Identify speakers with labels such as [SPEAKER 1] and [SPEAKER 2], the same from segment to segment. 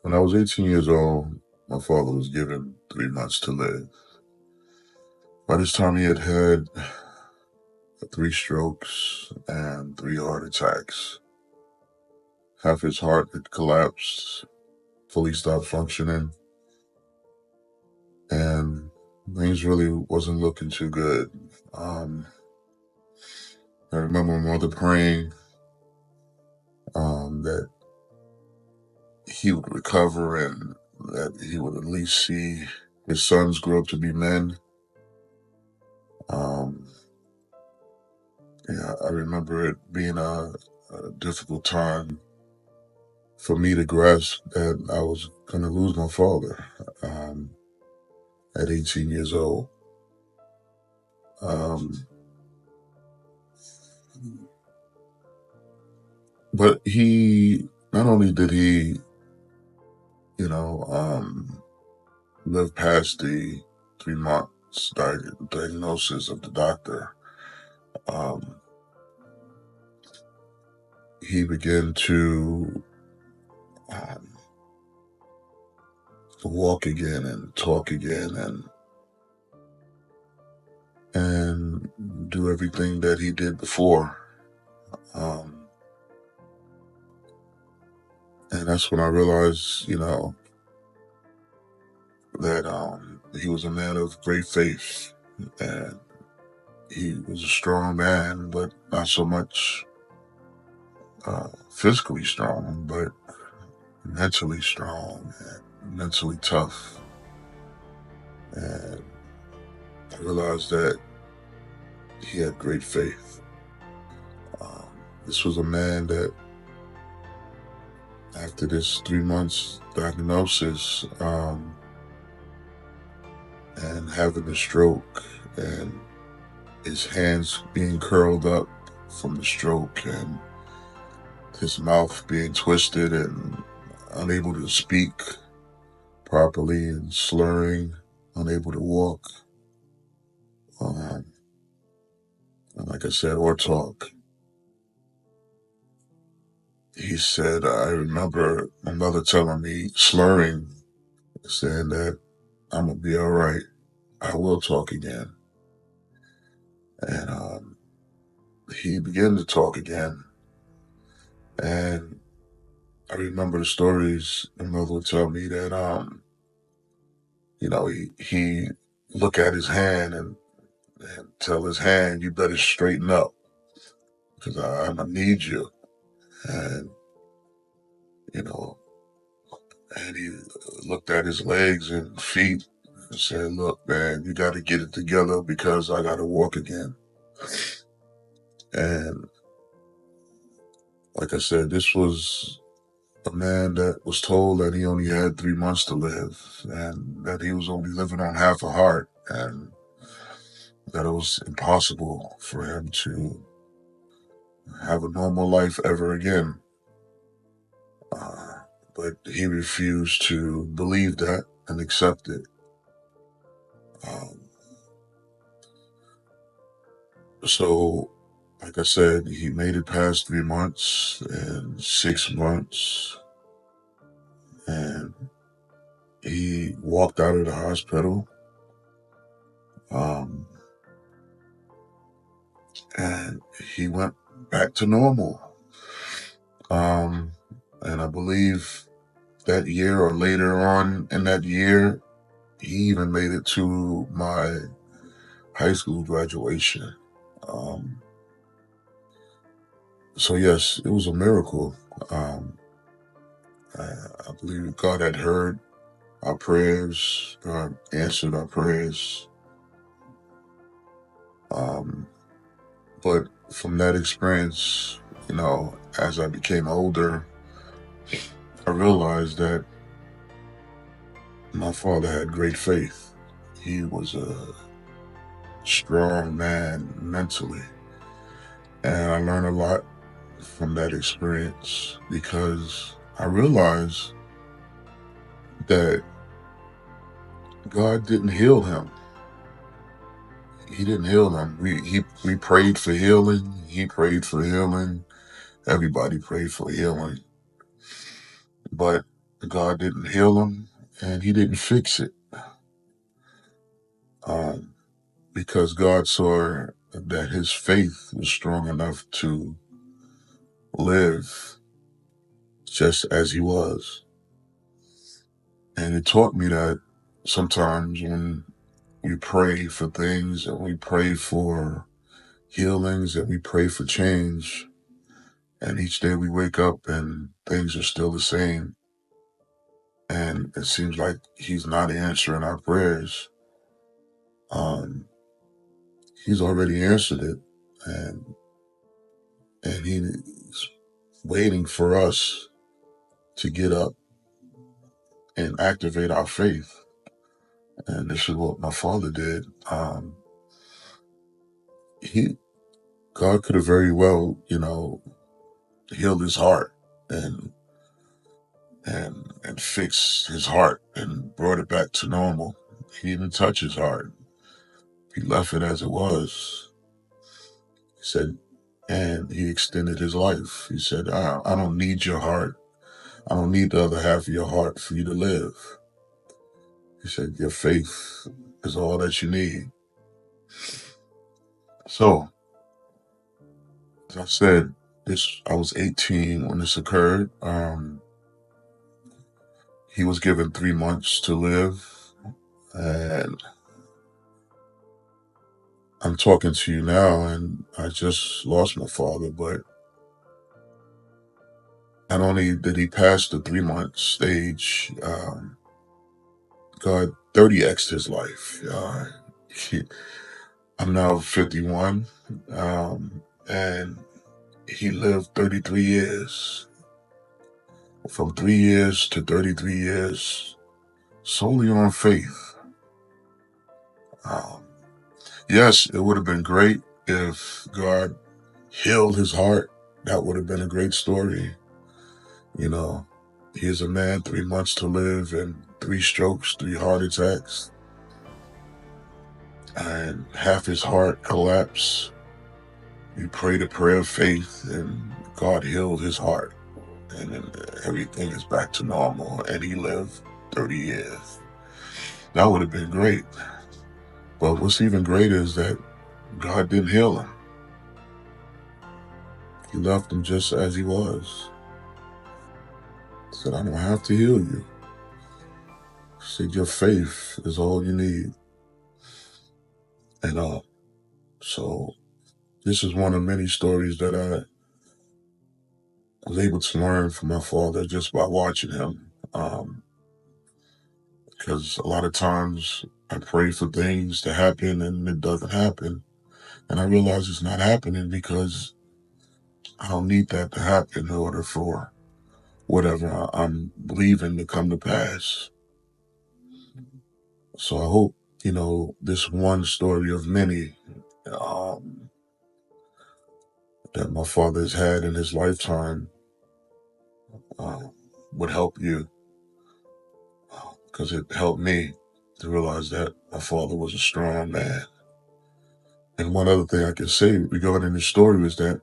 [SPEAKER 1] When I was 18 years old, my father was given 3 months to live. By this time, he had had 3 strokes and 3 heart attacks. Half his heart had collapsed, fully stopped functioning, and things really wasn't looking too good. Um, I remember my mother praying that he would recover and that he would at least see his sons grow up to be men. Um, yeah, I remember it being a difficult time for me to grasp that I was going to lose my father um, at 18 years old. Um, but not only did he, you know, live past the 3 months diagnosis of the doctor, um, he began to um, walk again and talk again and do everything that he did before. Um, and that's when I realized, that he was a man of great faith, and he was a strong man, but not so much physically strong, but mentally strong and mentally tough. And I realized that he had great faith. Um, this was a man that, after this 3 months diagnosis, and having a stroke and his hands being curled up from the stroke and his mouth being twisted and unable to speak properly and slurring, unable to walk, um, and like I said, or talk. He said, I remember my mother telling me, slurring, saying that I'm going to be all right. I will talk again. And he began to talk again. And I remember the stories my mother would tell me that, he look at his hand and tell his hand, you better straighten up because I'm going to need you. And, you know, and he looked at his legs and feet and said, look, man, you got to get it together because I got to walk again. And like I said, this was a man that was told that he only had 3 months to live and that he was only living on half a heart and that it was impossible for him to have a normal life ever again. Uh, but he refused to believe that and accept it. Um, so, like I said, he made it past 3 months and 6 months, and he walked out of the hospital. Um, and he went back to normal. Um, and I believe that year or later on in that year, he even made it to my high school graduation. Um, so yes, it was a miracle. Um, I believe God had heard our prayers, God answered our prayers. Um, but from that experience, as I became older, I realized that my father had great faith. He was a strong man mentally. And I learned a lot from that experience because I realized that God didn't heal him. He didn't heal him. We prayed for healing. He prayed for healing. Everybody prayed for healing. But God didn't heal him, and he didn't fix it. Um, because God saw that his faith was strong enough to live just as he was. And it taught me that sometimes when we pray for things and we pray for healings and we pray for change, and each day we wake up and things are still the same, and it seems like he's not answering our prayers, um, he's already answered it, and he's waiting for us to get up and activate our faith. And this is what my father did. He God could have very well, healed his heart and fixed his heart and brought it back to normal. He didn't touch his heart. He left it as it was. He said, and he extended his life. He said, I don't need your heart. I don't need the other half of your heart for you to live. He said, your faith is all that you need. So, as I said, I was 18 when this occurred. He was given 3 months to live, and I'm talking to you now, and I just lost my father, but not only did he pass the 3 month stage, God 30x'd his life. I'm now 51, and he lived 33 years. From 3 years to 33 years, solely on faith. Um, yes, it would have been great if God healed his heart. That would have been a great story. You know, here's a man, 3 months to live, and 3 strokes, 3 heart attacks, and half his heart collapsed. He prayed a prayer of faith, and God healed his heart, and then everything is back to normal, and he lived 30 years. That would have been great. But what's even greater is that God didn't heal him. He left him just as he was. He said, I don't have to heal you. He said, your faith is all you need. And so this is one of many stories that I was able to learn from my father just by watching him. Because a lot of times I pray for things to happen and it doesn't happen. And I realize it's not happening because I don't need that to happen in order for whatever I'm believing to come to pass. So I hope, this one story of many um, that my father has had in his lifetime uh, would help you, because it helped me to realize that my father was a strong man. And one other thing I can say regarding this story is that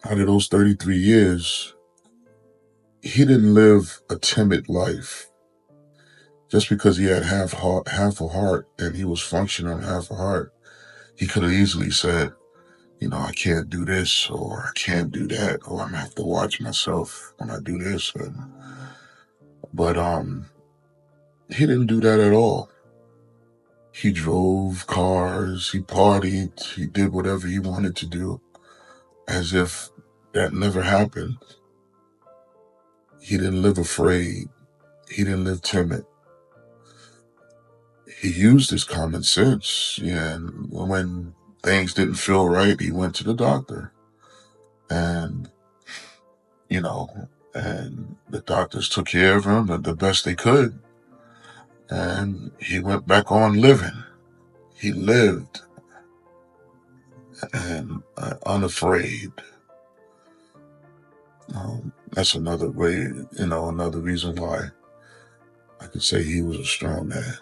[SPEAKER 1] out of those 33 years, he didn't live a timid life. Just because he had half a heart and he was functioning on half a heart, he could have easily said, I can't do this, or I can't do that, or I'm gonna have to watch myself when I do this. But he didn't do that at all. He drove cars, he partied, he did whatever he wanted to do, as if that never happened. He didn't live afraid. He didn't live timid. He used his common sense. Yeah, and when things didn't feel right, he went to the doctor. And, you know, and the doctors took care of him the best they could. And he went back on living. He lived and unafraid. That's another way, another reason why I could say he was a strong man.